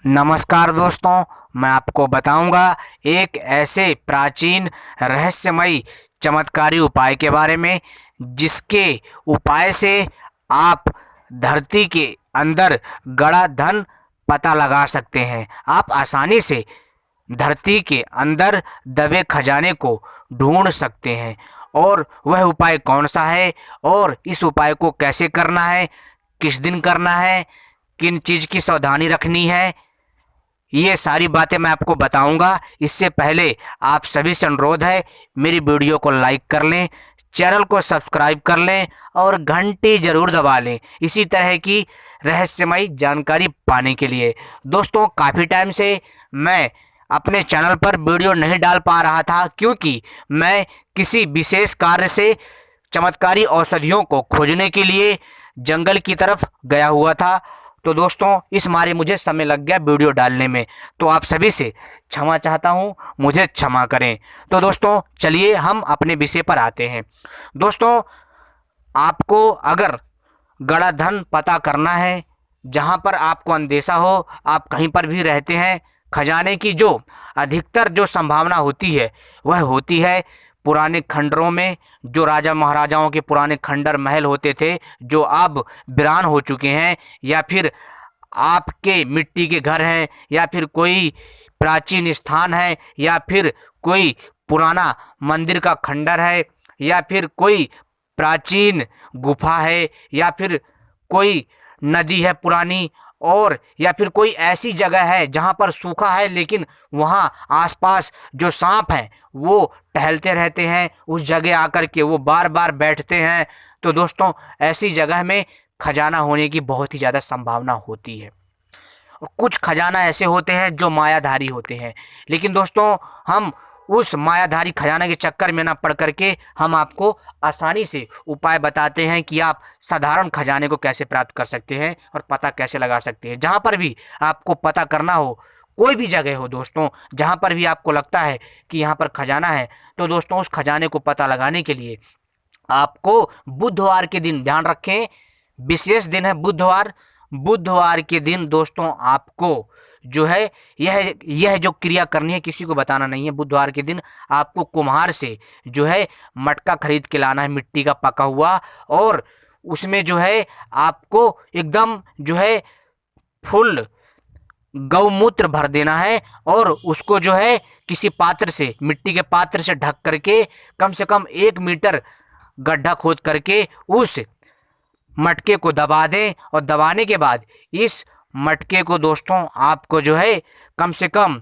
नमस्कार दोस्तों, मैं आपको बताऊंगा एक ऐसे प्राचीन रहस्यमयी चमत्कारी उपाय के बारे में जिसके उपाय से आप धरती के अंदर गड़ा धन पता लगा सकते हैं। आप आसानी से धरती के अंदर दबे खजाने को ढूंढ सकते हैं। और वह उपाय कौन सा है और इस उपाय को कैसे करना है, किस दिन करना है, किन चीज़ की सावधानी रखनी है, ये सारी बातें मैं आपको बताऊंगा। इससे पहले आप सभी से अनुरोध है, मेरी वीडियो को लाइक कर लें, चैनल को सब्सक्राइब कर लें और घंटी ज़रूर दबा लें इसी तरह की रहस्यमयी जानकारी पाने के लिए। दोस्तों, काफ़ी टाइम से मैं अपने चैनल पर वीडियो नहीं डाल पा रहा था क्योंकि मैं किसी विशेष कार्य से चमत्कारी औषधियों को खोजने के लिए जंगल की तरफ गया हुआ था। तो दोस्तों, इस मारे मुझे समय लग गया वीडियो डालने में, तो आप सभी से क्षमा चाहता हूं, मुझे क्षमा करें। तो दोस्तों, चलिए हम अपने विषय पर आते हैं। दोस्तों, आपको अगर गड़ा धन पता करना है, जहां पर आपको अंदेशा हो, आप कहीं पर भी रहते हैं, खजाने की जो अधिकतर जो संभावना होती है वह होती है पुराने खंडरों में। जो राजा महाराजाओं के पुराने खंडर महल होते थे जो अब वीरान हो चुके हैं, या फिर आपके मिट्टी के घर हैं, या फिर कोई प्राचीन स्थान है, या फिर कोई पुराना मंदिर का खंडर है, या फिर कोई प्राचीन गुफा है, या फिर कोई नदी है पुरानी, और या फिर कोई ऐसी जगह है जहाँ पर सूखा है लेकिन वहाँ आसपास जो सांप हैं वो टहलते रहते हैं, उस जगह आकर के वो बार बार बैठते हैं। तो दोस्तों, ऐसी जगह में खजाना होने की बहुत ही ज़्यादा संभावना होती है। और कुछ खजाना ऐसे होते हैं जो मायाधारी होते हैं, लेकिन दोस्तों हम उस मायाधारी खजाना के चक्कर में ना पड़ करके हम आपको आसानी से उपाय बताते हैं कि आप साधारण खजाने को कैसे प्राप्त कर सकते हैं और पता कैसे लगा सकते हैं। जहाँ पर भी आपको पता करना हो, कोई भी जगह हो दोस्तों, जहाँ पर भी आपको लगता है कि यहाँ पर खजाना है, तो दोस्तों उस खजाने को पता लगाने के लिए आपको बुधवार के दिन, ध्यान रखें विशेष दिन है बुधवार, बुधवार के दिन दोस्तों आपको जो है यह जो क्रिया करनी है, किसी को बताना नहीं है। बुधवार के दिन आपको कुम्हार से जो है मटका खरीद के लाना है, मिट्टी का पका हुआ, और उसमें जो है आपको एकदम जो है फुल गौमूत्र भर देना है, और उसको जो है किसी पात्र से, मिट्टी के पात्र से ढक करके कम से कम 1 मीटर गड्ढा खोद करके उस मटके को दबा दें। और दबाने के बाद इस मटके को दोस्तों आपको जो है कम से कम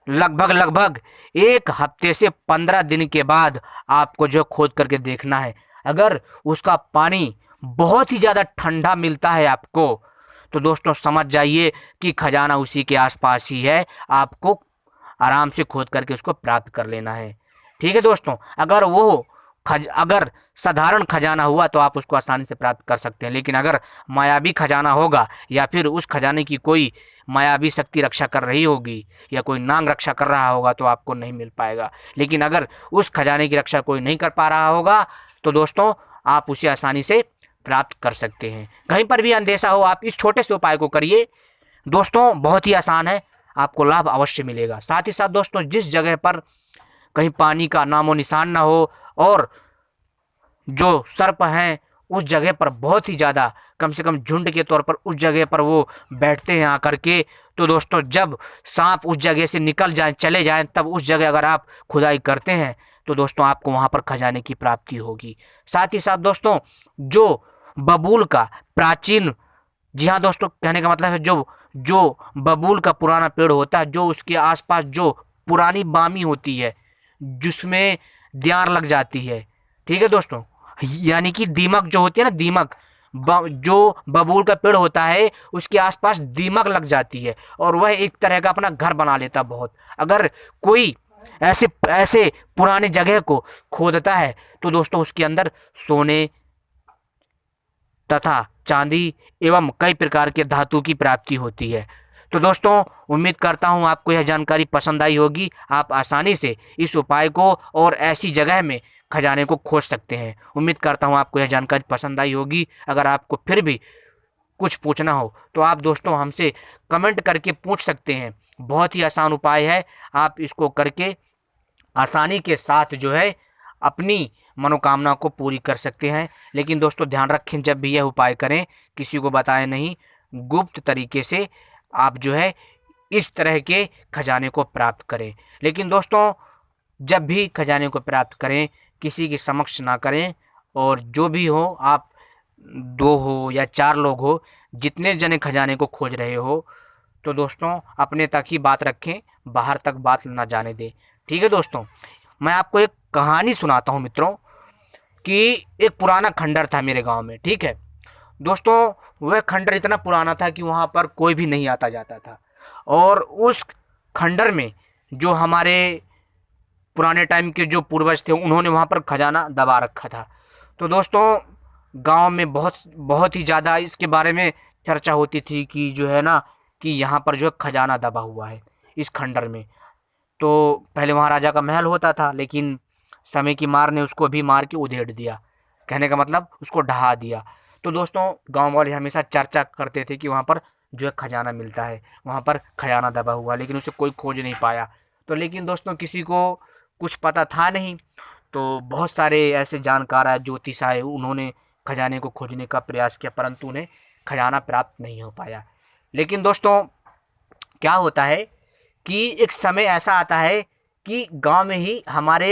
लगभग 1 हफ्ते से 15 दिन के बाद आपको जो खोद करके देखना है। अगर उसका पानी बहुत ही ज़्यादा ठंडा मिलता है आपको, तो दोस्तों समझ जाइए कि खजाना उसी के आसपास ही है, आपको आराम से खोद करके उसको प्राप्त कर लेना है। ठीक है दोस्तों, अगर साधारण खजाना हुआ तो आप उसको आसानी से प्राप्त कर सकते हैं, लेकिन अगर मायावी खजाना होगा या फिर उस खजाने की कोई मायावी शक्ति रक्षा कर रही होगी या कोई नाग रक्षा कर रहा होगा तो आपको नहीं मिल पाएगा। लेकिन अगर उस खजाने की रक्षा कोई नहीं कर पा रहा होगा तो दोस्तों आप उसे आसानी से प्राप्त कर सकते हैं। कहीं पर भी अंदेशा हो, आप इस छोटे से उपाय को करिए दोस्तों, बहुत ही आसान है, आपको लाभ अवश्य मिलेगा। साथ ही साथ दोस्तों, जिस जगह पर कहीं पानी का नामो निशान ना हो और जो सर्प हैं उस जगह पर बहुत ही ज़्यादा, कम से कम झुंड के तौर पर उस जगह पर वो बैठते हैं आकर के, तो दोस्तों जब सांप उस जगह से निकल जाएं, चले जाएं, तब उस जगह अगर आप खुदाई करते हैं तो दोस्तों आपको वहाँ पर खजाने की प्राप्ति होगी। साथ ही साथ दोस्तों, जो बबूल का प्राचीन, जी हाँ दोस्तों, कहने का मतलब है जो बबूल का पुराना पेड़ होता है, जो उसके आसपास जो पुरानी बामी होती है जिसमें दियार लग जाती है, ठीक है दोस्तों, यानी कि दीमक जो होती है ना, दीमक, जो बबूल का पेड़ होता है उसके आसपास दीमक लग जाती है और वह एक तरह का अपना घर बना लेता बहुत। अगर कोई ऐसे पुराने जगह को खोदता है तो दोस्तों उसके अंदर सोने तथा चांदी एवं कई प्रकार के धातु की प्राप्ति होती है। तो दोस्तों, उम्मीद करता हूं आपको यह जानकारी पसंद आई होगी। आप आसानी से इस उपाय को और ऐसी जगह में खजाने को खोज सकते हैं। उम्मीद करता हूं आपको यह जानकारी पसंद आई होगी। अगर आपको फिर भी कुछ पूछना हो तो आप दोस्तों हमसे कमेंट करके पूछ सकते हैं। बहुत ही आसान उपाय है, आप इसको करके आसानी के साथ जो है अपनी मनोकामना को पूरी कर सकते हैं। लेकिन दोस्तों ध्यान रखें, जब भी यह उपाय करें किसी को बताएं नहीं, गुप्त तरीके से आप जो है इस तरह के खजाने को प्राप्त करें। लेकिन दोस्तों जब भी खजाने को प्राप्त करें किसी के समक्ष ना करें, और जो भी हो आप 2 हो या 4 लोग हो, जितने जने खजाने को खोज रहे हो तो दोस्तों अपने तक ही बात रखें, बाहर तक बात ना जाने दें। ठीक है दोस्तों, मैं आपको एक कहानी सुनाता हूँ मित्रों कि एक पुराना खंडर था मेरे गांव में। ठीक है दोस्तों, वह खंडर इतना पुराना था कि वहाँ पर कोई भी नहीं आता जाता था, और उस खंडर में जो हमारे पुराने टाइम के जो पूर्वज थे उन्होंने वहाँ पर खजाना दबा रखा था। तो दोस्तों गांव में बहुत ही ज़्यादा इसके बारे में चर्चा होती थी कि जो है ना कि यहाँ पर जो है खजाना दबा हुआ है इस खंडर में। तो पहले वहाँ राजा का महल होता था, लेकिन समय की मार ने उसको भी मार के उधेड़ दिया, कहने का मतलब उसको ढहा दिया। तो दोस्तों गांव वाले हमेशा चर्चा करते थे कि वहाँ पर जो है खजाना मिलता है, वहाँ पर खजाना दबा हुआ, लेकिन उसे कोई खोज नहीं पाया। तो लेकिन दोस्तों किसी को कुछ पता था नहीं, तो बहुत सारे ऐसे जानकार आए, ज्योतिष आए, उन्होंने खजाने को खोजने का प्रयास किया, परंतु उन्हें खजाना प्राप्त नहीं हो पाया। लेकिन दोस्तों क्या होता है कि एक समय ऐसा आता है कि गांव में ही हमारे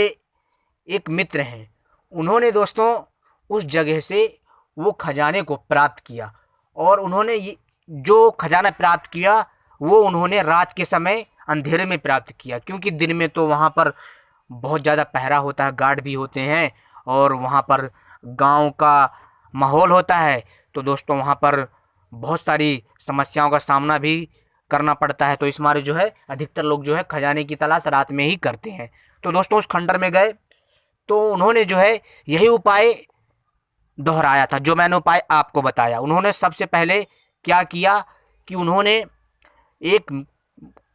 एक मित्र हैं, उन्होंने दोस्तों उस जगह से वो खजाने को प्राप्त किया, और उन्होंने ये जो खजाना प्राप्त किया वो उन्होंने रात के समय अंधेरे में प्राप्त किया, क्योंकि दिन में तो वहाँ पर बहुत ज़्यादा पहरा होता है, गार्ड भी होते हैं, और वहाँ पर गांव का माहौल होता है। तो दोस्तों वहाँ पर बहुत सारी समस्याओं का सामना भी करना पड़ता है, तो इस मारे जो है अधिकतर लोग जो है खजाने की तलाश रात में ही करते हैं। तो दोस्तों उस खंडर में गए तो उन्होंने जो है यही उपाय दोहराया था जो मैंने उपाय आपको बताया। उन्होंने सबसे पहले क्या किया कि उन्होंने एक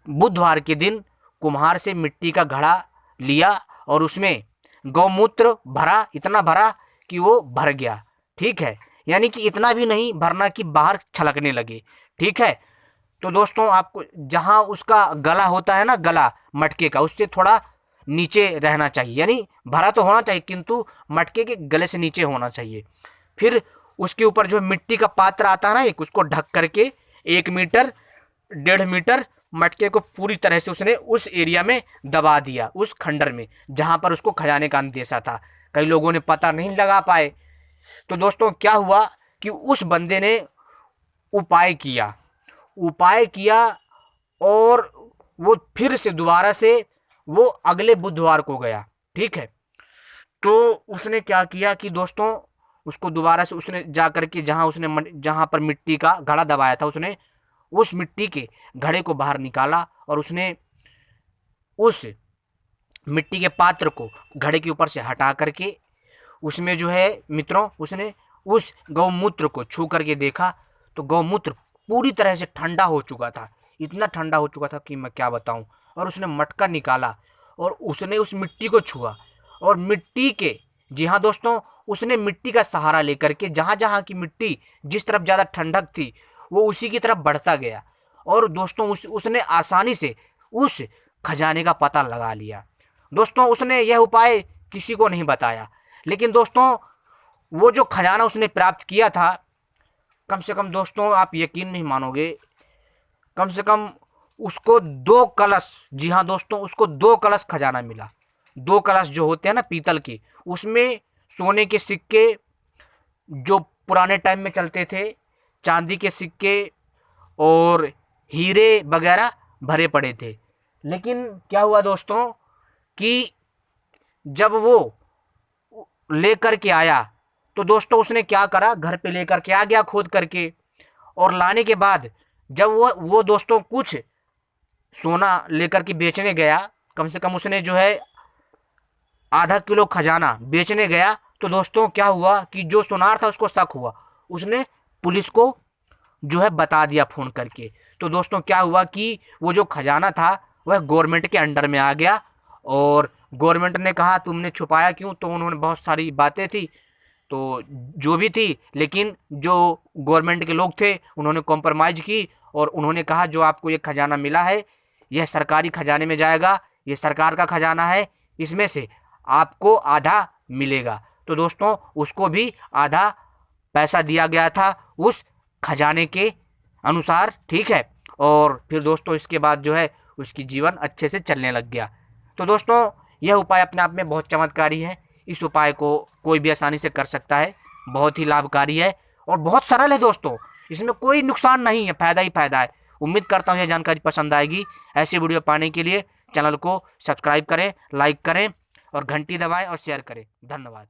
बुधवार के दिन कुम्हार से मिट्टी का घड़ा लिया और उसमें गौमूत्र भरा, इतना भरा कि वो भर गया। ठीक है, यानी कि इतना भी नहीं भरना कि बाहर छलकने लगे। ठीक है, तो दोस्तों आपको जहाँ उसका गला होता है ना, गला मटके का, उससे थोड़ा नीचे रहना चाहिए, यानी भरा तो होना चाहिए किंतु मटके के गले से नीचे होना चाहिए। फिर उसके ऊपर जो मिट्टी का पात्र आता है ना एक, उसको ढक करके 1 मीटर 1.5 मीटर मटके को पूरी तरह से उसने उस एरिया में दबा दिया, उस खंडर में जहाँ पर उसको खजाने का अंदेशा था। कई लोगों ने पता नहीं लगा पाए। तो दोस्तों क्या हुआ कि उस बंदे ने उपाय किया और वो फिर से दोबारा से वो अगले बुधवार को गया। ठीक है, तो उसने क्या किया कि दोस्तों उसको दोबारा से उसने जा कर के जहाँ पर मिट्टी का घड़ा दबाया था, उसने उस मिट्टी के घड़े को बाहर निकाला और उसने उस मिट्टी के पात्र को घड़े के ऊपर से हटा करके उसमें जो है मित्रों उसने उस गौमूत्र को छू करके देखा तो गौमूत्र पूरी तरह से ठंडा हो चुका था, इतना ठंडा हो चुका था कि मैं क्या बताऊं। और उसने मटका निकाला और उसने उस मिट्टी को छुआ और मिट्टी के, जी हाँ दोस्तों, उसने मिट्टी का सहारा लेकर के जहाँ जहाँ की मिट्टी जिस तरफ ज़्यादा ठंडक थी वो उसी की तरफ बढ़ता गया। और दोस्तों उसने आसानी से उस खजाने का पता लगा लिया। दोस्तों उसने यह उपाय किसी को नहीं बताया, लेकिन दोस्तों वो जो खजाना उसने प्राप्त किया था, कम से कम दोस्तों आप यकीन नहीं मानोगे, कम से कम उसको 2 कलश, जी हाँ दोस्तों, उसको 2 कलश खजाना मिला। 2 कलश जो होते हैं ना पीतल के, उसमें सोने के सिक्के जो पुराने टाइम में चलते थे, चांदी के सिक्के और हीरे वगैरह भरे पड़े थे। लेकिन क्या हुआ दोस्तों कि जब वो लेकर के आया तो दोस्तों उसने क्या करा, घर पे लेकर के आ गया खोद करके, और लाने के बाद जब वो दोस्तों कुछ सोना लेकर के बेचने गया, कम से कम उसने जो है आधा किलो खजाना बेचने गया, तो दोस्तों क्या हुआ कि जो सुनार था उसको शक हुआ, उसने पुलिस को जो है बता दिया फ़ोन करके। तो दोस्तों क्या हुआ कि वो जो खजाना था वह गवर्नमेंट के अंडर में आ गया, और गवर्नमेंट ने कहा तुमने छुपाया क्यों, तो उन्होंने बहुत सारी बातें थी तो जो भी थी, लेकिन जो गवर्नमेंट के लोग थे उन्होंने कॉम्प्रोमाइज़ की और उन्होंने कहा जो आपको ये खजाना मिला है यह सरकारी खजाने में जाएगा, ये सरकार का खजाना है, इसमें से आपको आधा मिलेगा। तो दोस्तों उसको भी आधा पैसा दिया गया था उस खजाने के अनुसार, ठीक है। और फिर दोस्तों इसके बाद जो है उसकी जीवन अच्छे से चलने लग गया। तो दोस्तों यह उपाय अपने आप में बहुत चमत्कारी है। इस उपाय को कोई भी आसानी से कर सकता है, बहुत ही लाभकारी है और बहुत सरल है दोस्तों। इसमें कोई नुकसान नहीं है, फ़ायदा ही फ़ायदा है। उम्मीद करता हूँ यह जानकारी पसंद आएगी। ऐसी वीडियो पाने के लिए चैनल को सब्सक्राइब करें, लाइक करें और घंटी दबाएं और शेयर करें। धन्यवाद।